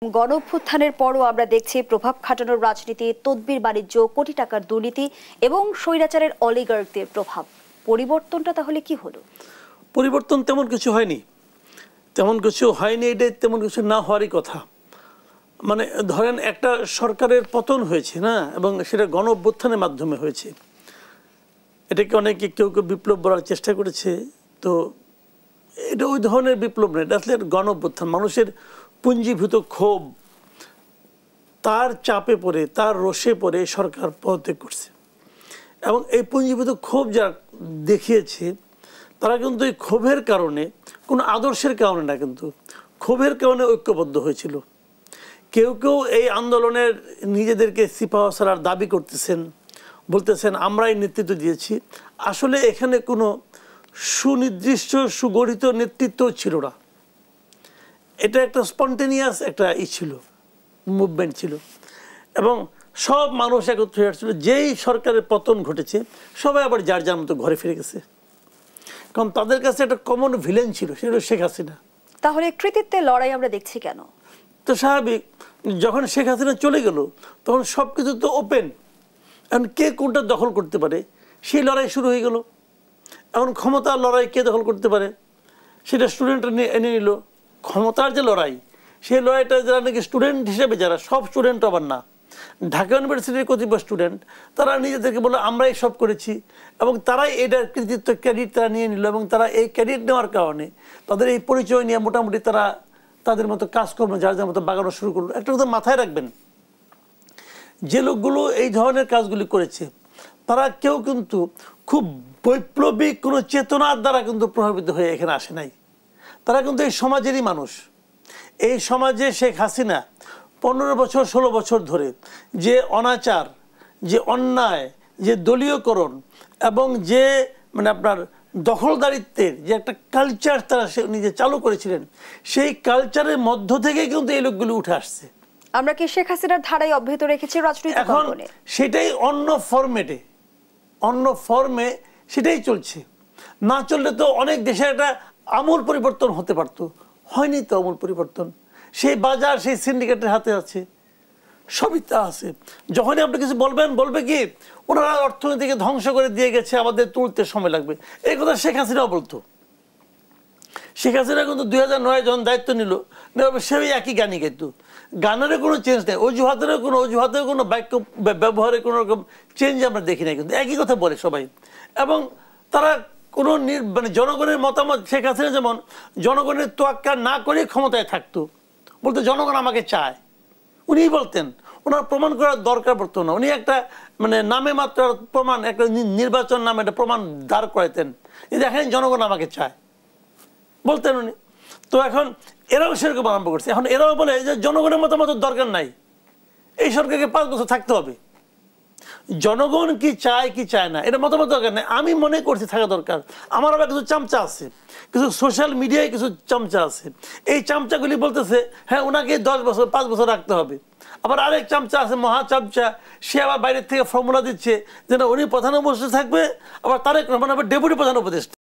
গণঅভ্যুত্থানের পরও আমরা দেখছি প্রভাব খাটানোর রাজনীতি, তদবির বাণিজ্য, কোটি টাকার দুর্নীতি এবং স্বৈরাচারের অলিগার্কদের প্রভাব। পরিবর্তনটা তাহলে কি হলো? পরিবর্তন তেমন কিছু হয়নি, এটা তেমন কিছু না হওয়ারই কথা। মানে ধরেন একটা সরকারের পতন হয়েছে না, এবং সেটা গণঅভ্যুত্থানের মাধ্যমে হয়েছে। এটাকে অনেকে কেউ কেউ বিপ্লব বলার চেষ্টা করেছে, তো এটা ওই ধরনের বিপ্লব নয়, এটা আসলে গণঅভ্যুত্থান। মানুষের পুঞ্জীভূত ক্ষোভ, তার চাপে পড়ে, তার রোষে পড়ে সরকার পদত্যাগ করছে। এবং এই পুঞ্জীভূত ক্ষোভ যারা দেখিয়েছে তারা কিন্তু এই ক্ষোভের কারণে, কোনো আদর্শের কারণে না, কিন্তু ক্ষোভের কারণে ঐক্যবদ্ধ হয়েছিল। কেউ কেউ এই আন্দোলনের নিজেদেরকে সিপাহসালার দাবি করতেছেন, বলতেছেন আমরাই নেতৃত্ব দিয়েছি। আসলে এখানে কোনো সুনির্দিষ্ট সুগঠিত নেতৃত্ব ছিল না, এটা একটা স্পন্টেনিয়াস একটা ছিল, মুভমেন্ট ছিল, এবং সব মানুষ একত্র হয়ে আসছিল। যেই সরকারের পতন ঘটেছে সবাই আবার যার যার মতো ঘরে ফিরে গেছে, কারণ তাদের কাছে একটা কমন ভিলেন ছিল, সেটা শেখ হাসিনা। তাহলে কৃতিত্বের লড়াই আমরা দেখছি কেন? তো স্বাভাবিক, যখন শেখ হাসিনা চলে গেল তখন সব কিছু তো ওপেন, এখন কে কোনটা দখল করতে পারে সেই লড়াই শুরু হয়ে গেল। এখন ক্ষমতার লড়াই কে দখল করতে পারে সেটা স্টুডেন্টরা এনে নিল। ক্ষমতার যে লড়াই, সেই লড়াইটা যারা নাকি স্টুডেন্ট হিসেবে, যারা সব স্টুডেন্ট আবার না, ঢাকা ইউনিভার্সিটির কতিপয় স্টুডেন্ট, তারা নিজেদেরকে বলে আমরাই সব করেছি, এবং তারাই এটার কৃতিত্ব ক্রেডিট তারা নিয়ে নিল। এবং তারা এই ক্রেডিট নেওয়ার কারণে তাদের এই পরিচয় নিয়ে মোটামুটি তারা তাদের মতো কাজকর্ম যার যার মতো বাগানো শুরু করলো। একটা কথা মাথায় রাখবেন, যে লোকগুলো এই ধরনের কাজগুলি করেছে তারা কেউ কিন্তু খুব বৈপ্লবিক কোনো চেতনার দ্বারা কিন্তু প্রভাবিত হয়ে এখানে আসে নাই। তারা কিন্তু এই সমাজেরই মানুষ। এই সমাজে শেখ হাসিনা 15 বছর 16 বছর ধরে যে অনাচার, যে অন্যায়, যে দলীয়করণ এবং যে মানে আপনার দখলদারিত্বের যে একটা কালচার তারা নিজে চালু করেছিলেন, সেই কালচারের মধ্য থেকে কিন্তু এই লোকগুলো উঠে আসছে। আমরা কি শেখ হাসিনার ধারাই অব্যাহত রেখেছি রাজনৈতিক অঙ্গনে? এখন সেটাই অন্য ফরম্যাটে, অন্য ফর্মে সেটাই চলছে। না চললে তো অনেক দেশের একটা আমূল পরিবর্তন হতে পারতো, হয়নি তো আমূল পরিবর্তন। সেই বাজার সেই সিন্ডিকেটের হাতে আছে, সবই তা আছে। যখনই আপনি কিছু বলবেন, বলবে কি ওনারা অর্থনীতিকে ধ্বংস করে দিয়ে গেছে, আমাদের তুলতে সময় লাগবে। এই কথা শেখ হাসিনাও বলতো। শেখ হাসিনা কিন্তু 2009 যখন দায়িত্ব নিল, সেই একই গানই, কিন্তু গানের কোনো চেঞ্জ নেই, অজুহাতের কোনো বাক্য ব্যবহারে কোনো রকম চেঞ্জ আমরা দেখি না, কিন্তু একই কথা বলে সবাই। এবং তারা কোনো মানে জনগণের মতামত, শেখ হাসিনা যেমন জনগণের তোয়াক্কা না করে ক্ষমতায় থাকতো, বলতো জনগণ আমাকে চায়, উনিই বলতেন, ওনার প্রমাণ করার দরকার পড়তো না। উনি একটা মানে নামে মাত্র প্রমাণ, একটা নির্বাচন নামে একটা প্রমাণ দাঁড় করাইতেন, দেখেন জনগণ আমাকে চায়, বলতেন উনি। তো এখন এরাও সেরকম আরম্ভ করছে। এখন এরাও বলে যে জনগণের মতামত দরকার নাই, এই সরকারকে 5 বছর থাকতে হবে। জনগণ কি চায় কি চায় না এটা মতামত দরকার নেই, আমি মনে করছি থাকা দরকার। আমার আবার কিছু চামচা আছে, কিছু সোশ্যাল মিডিয়ায় কিছু চামচা আছে, এই চামচাগুলি বলতেছে হ্যাঁ ওনাকে 10 বছর 5 বছর রাখতে হবে। আবার আরেক চামচা আছে, মহা চামচা, সে আবার বাইরের থেকে ফর্মুলা দিচ্ছে যে না উনি প্রধান উপদেষ্টা থাকবে, আবার তারেক রহমান আবার ডেপুটি প্রধান উপদেষ্টা।